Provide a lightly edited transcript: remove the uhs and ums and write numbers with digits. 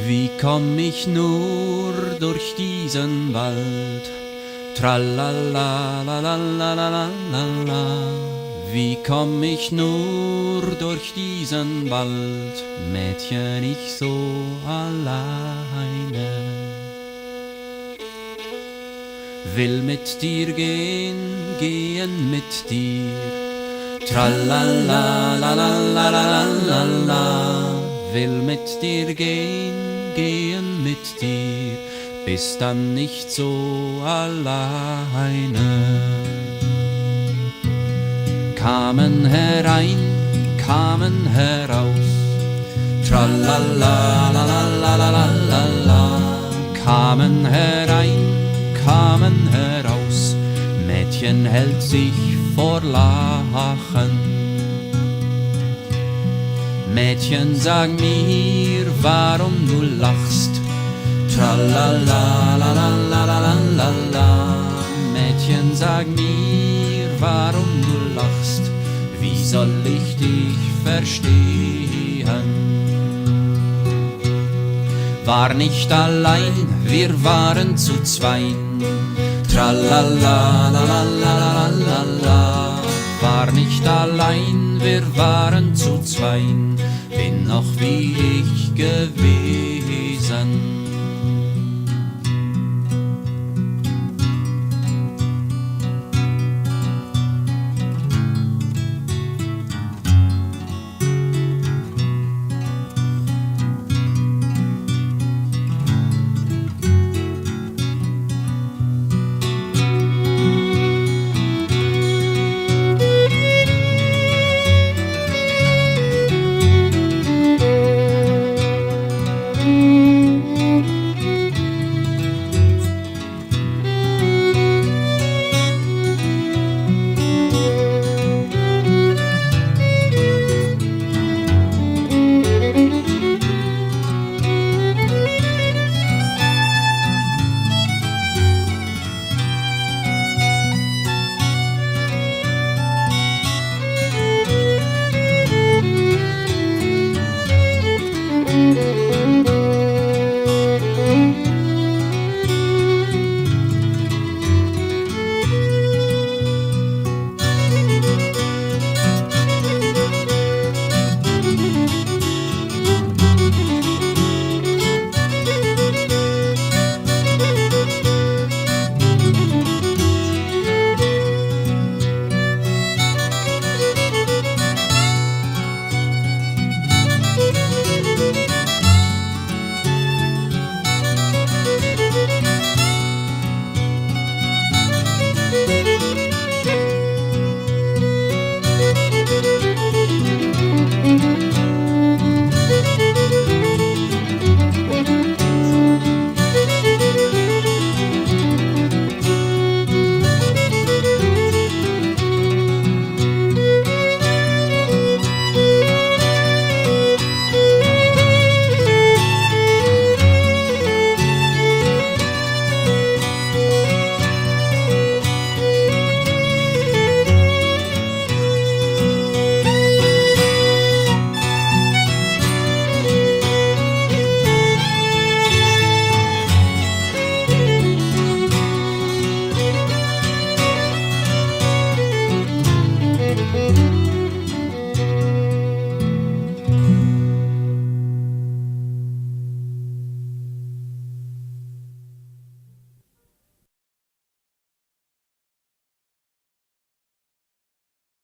Wie komm ich nur durch diesen Wald? Tralala-la-la-la-la-la-la. Wie komm ich nur durch diesen Wald, Mädchen, ich so alleine? Will mit dir gehen, gehen mit dir. Tralala-la-la-la-la-la-la. Will mit dir gehen, gehen mit dir, bist dann nicht so alleine. Kamen herein, kamen heraus, tralala-la-la-la-la-la-la. Kamen herein, kamen heraus, Mädchen hält sich vor Lachen. Mädchen, sag mir, warum du lachst, tralala-la-la-la-la-la-la. Mädchen, sag mir, warum du lachst, wie soll ich dich verstehen? War nicht allein, wir waren zu zweien, tralala-la-la-la-la-la-la. War nicht allein, wir waren zu zweien, bin noch wie ich gewesen.